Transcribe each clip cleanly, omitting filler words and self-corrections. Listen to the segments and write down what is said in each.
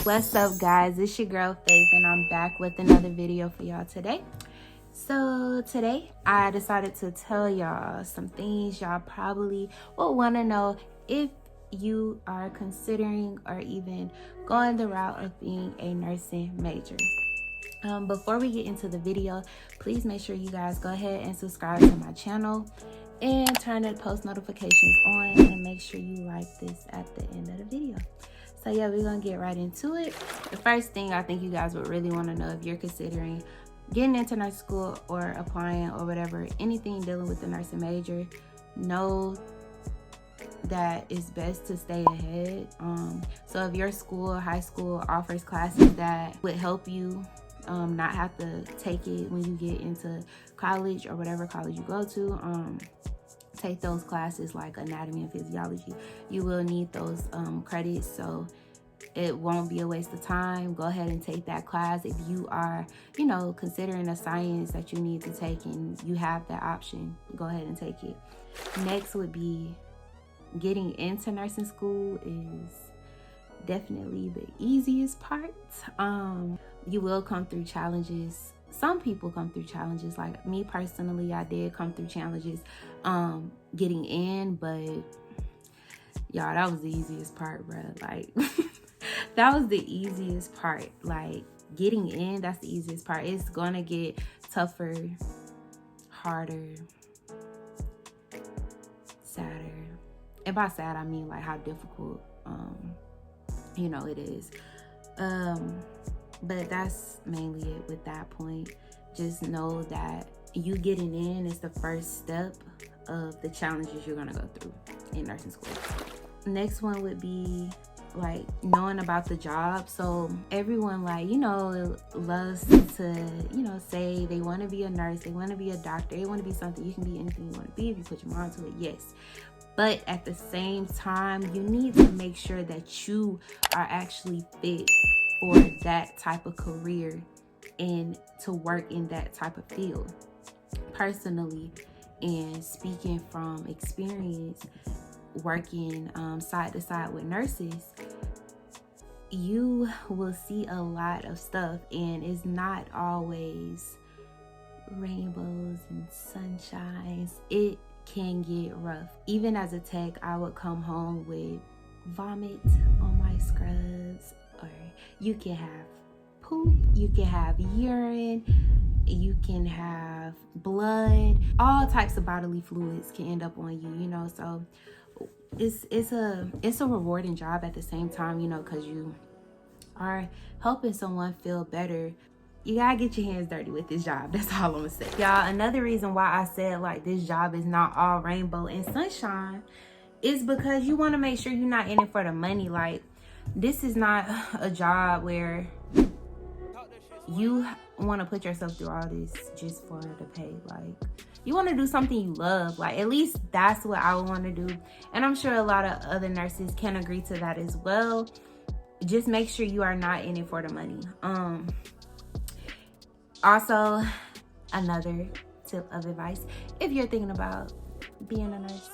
What's up, guys? It's your girl Faith, and I'm back with another video for y'all today. So today I decided to tell y'all some things y'all probably will want to know if you are considering or even going the route of being a nursing major. Before we get into the video, please make sure you guys go ahead and subscribe to my channel and turn the post notifications on, and make sure you like this at the end of the video. So yeah, we're gonna get right into it. The first thing I think you guys would really want to know if you're considering getting into nursing school or applying or whatever, anything dealing with the nursing major, know that it's best to stay ahead. So if your school or high school offers classes that would help you not have to take it when you get into college or whatever college you go to, take those classes like anatomy and physiology. You will need those credits, so it won't be a waste of time. Go ahead and take that class if you are, considering a science that you need to take and you have that option. Go ahead and take it. Next would be getting into nursing school is definitely the easiest part. You will come through challenges. Some people come through challenges. Like me personally, I did come through challenges getting in, but y'all, that was the easiest part, bro. Like that was the easiest part. Like getting in, that's the easiest part. It's gonna get tougher, harder, sadder. And by sad, I mean like how difficult it is. But that's mainly it with that point. Just know that you getting in is the first step of the challenges you're gonna go through in nursing school. Next one would be like knowing about the job. So everyone loves to say they want to be a nurse, they want to be a doctor, they want to be something. You can be anything you want to be if you put your mind to it, yes. But at the same time, you need to make sure that you are actually fit for that type of career and to work in that type of field. Personally, and speaking from experience working side to side with nurses, you will see a lot of stuff, and it's not always rainbows and sunshines. It can get rough. Even as a tech, I would come home with vomit on my scrubs, or you can have poop, you can have urine, you can have blood. All types of bodily fluids can end up on you, so it's a rewarding job at the same time, because you are helping someone feel better. You gotta get your hands dirty with this job. That's all I'm gonna say. Y'all, another reason why I said like this job is not all rainbow and sunshine is because you want to make sure you're not in it for the money. Like, this is not a job where you want to put yourself through all this just for the pay. Like, you want to do something you love. Like, at least that's what I would want to do. And I'm sure a lot of other nurses can agree to that as well. Just make sure you are not in it for the money. Also, another tip of advice, if you're thinking about being a nurse,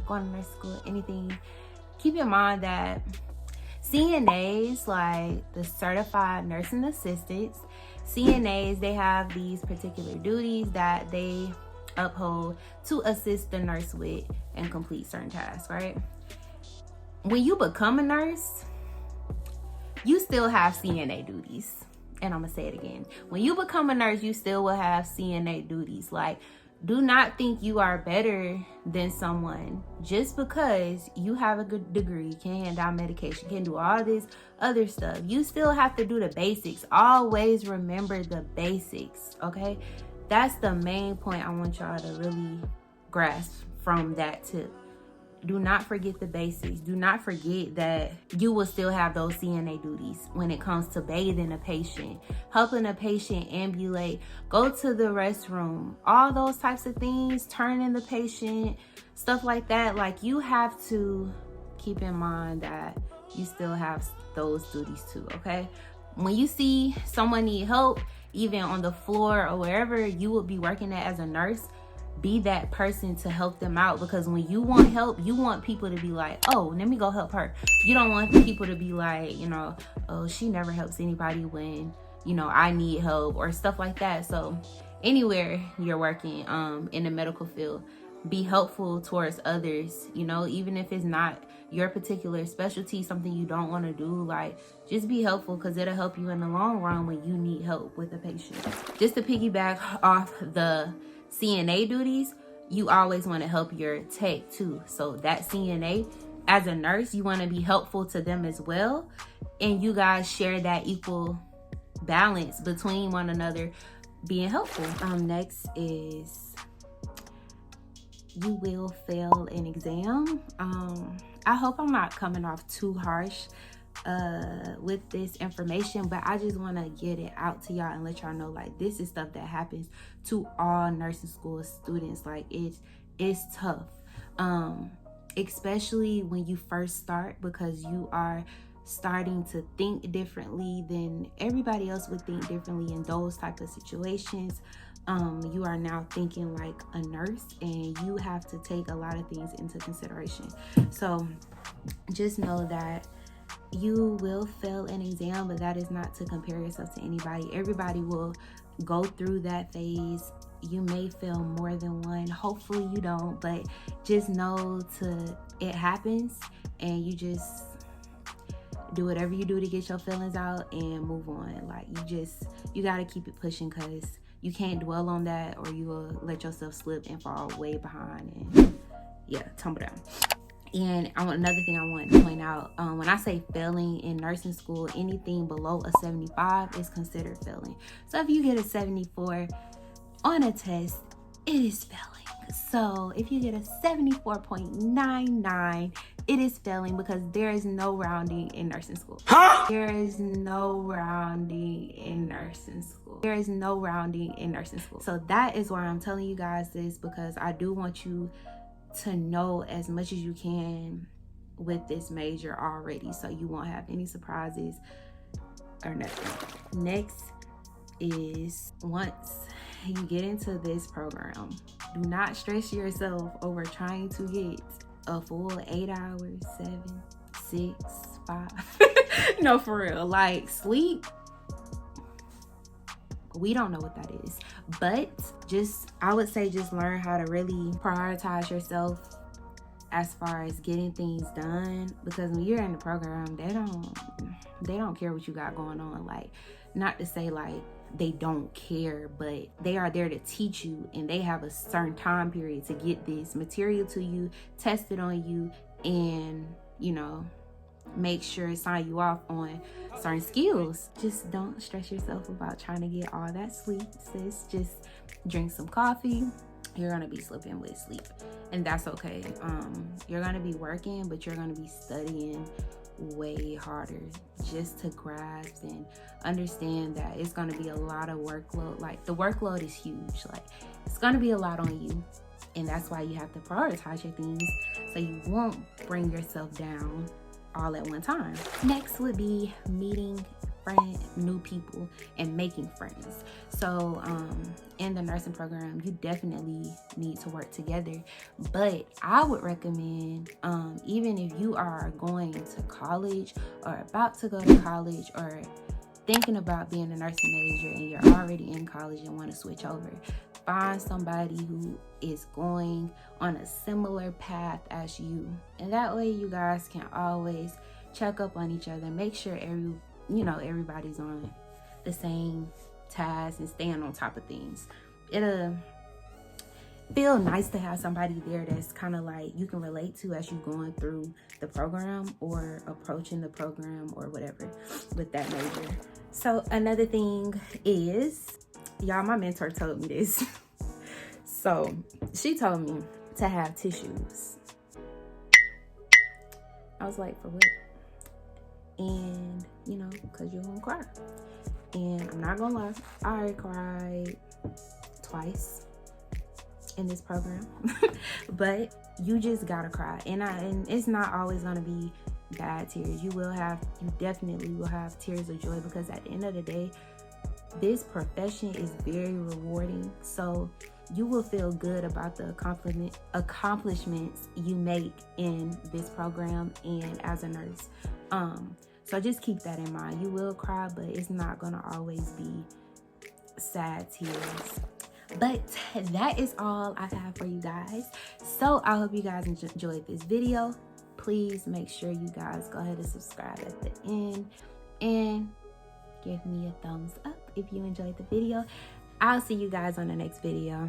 going to nurse school, anything, keep in mind that CNAs, like the certified nursing assistants, CNAs, they have these particular duties that they uphold to assist the nurse with and complete certain tasks, right? When you become a nurse, you still have CNA duties. And I'm gonna say it again. When you become a nurse, you still will have CNA duties. Like, do not think you are better than someone just because you have a good degree, can hand out medication, can do all this other stuff. You still have to do the basics. Always remember the basics, okay? That's the main point I want y'all to really grasp from that tip. Do not forget the basics. Do not forget that you will still have those CNA duties when it comes to bathing a patient, helping a patient ambulate, go to the restroom, all those types of things, turning the patient, stuff like that. Like, you have to keep in mind that you still have those duties too, okay? When you see someone need help, even on the floor or wherever you will be working at as a nurse, be that person to help them out, because when you want help, you want people to be like, oh, let me go help her. You don't want people to be like, oh, she never helps anybody when, I need help or stuff like that. So anywhere you're working in the medical field, be helpful towards others, even if it's not your particular specialty, something you don't want to do. Like, just be helpful, because it'll help you in the long run when you need help with a patient. Just to piggyback off the CNA duties, you always want to help your tech too. So that CNA, as a nurse, you want to be helpful to them as well, and you guys share that equal balance between one another, being helpful. Next is, you will fail an exam. I hope I'm not coming off too harsh with this information, but I just want to get it out to y'all and let y'all know, like, this is stuff that happens to all nursing school students. Like, it's tough, especially when you first start, because you are starting to think differently than everybody else would think differently in those type of situations. You are now thinking like a nurse, and you have to take a lot of things into consideration. So just know that you will fail an exam, but that is not to compare yourself to anybody. Everybody will go through that phase. You may fail more than one. Hopefully you don't, but just know it happens, and you just do whatever you do to get your feelings out and move on. Like, you got to keep it pushing, because you can't dwell on that, or you will let yourself slip and fall way behind and tumble down. And another thing I want to point out, when I say failing in nursing school, anything below a 75 is considered failing. So if you get a 74 on a test, it is failing. So if you get a 74.99, it is failing, because there is no rounding in nursing school. There is no rounding in nursing school. There is no rounding in nursing school. So that is why I'm telling you guys this, because I do want you to know as much as you can with this major already, so you won't have any surprises or nothing. Next is, once you get into this program, do not stress yourself over trying to get a full 8 hours, 7, 6, 5. No, for real. Like, sleep, we don't know what that is, but I would say just learn how to really prioritize yourself as far as getting things done, because when you're in the program, they don't care what you got going on. Like, not to say like they don't care, but they are there to teach you, and they have a certain time period to get this material to you, test it on you, and make sure sign you off on certain skills. Just don't stress yourself about trying to get all that sleep, sis. Just drink some coffee. You're gonna be slipping with sleep, and that's okay. You're gonna be working, but you're gonna be studying way harder, just to grasp and understand that it's going to be a lot of workload. Like, the workload is huge. Like, it's going to be a lot on you, and that's why you have to prioritize your things, so you won't bring yourself down all at one time. Next would be meeting new people and making friends. So in the nursing program, you definitely need to work together, but I would recommend, even if you are going to college or about to go to college, or thinking about being a nursing major and you're already in college and want to switch over, find somebody who is going on a similar path as you, and that way you guys can always check up on each other, make sure everybody's on the same task and staying on top of things. It'll feel nice to have somebody there that's kind of like you can relate to as you going through the program or approaching the program or whatever with that major. So another thing is, y'all, my mentor told me this. So she told me to have tissues. I was like, for what? And because you're gonna cry. And I'm not gonna lie, I already cried twice in this program. But you just gotta cry, and it's not always gonna be bad tears. You definitely will have tears of joy, because at the end of the day, this profession is very rewarding. So you will feel good about the accomplishments you make in this program and as a nurse. So just keep that in mind. You will cry, but it's not gonna always be sad tears. But that is all I have for you guys. So I hope you guys enjoyed this video. Please make sure you guys go ahead and subscribe at the end and give me a thumbs up if you enjoyed the video. I'll see you guys on the next video.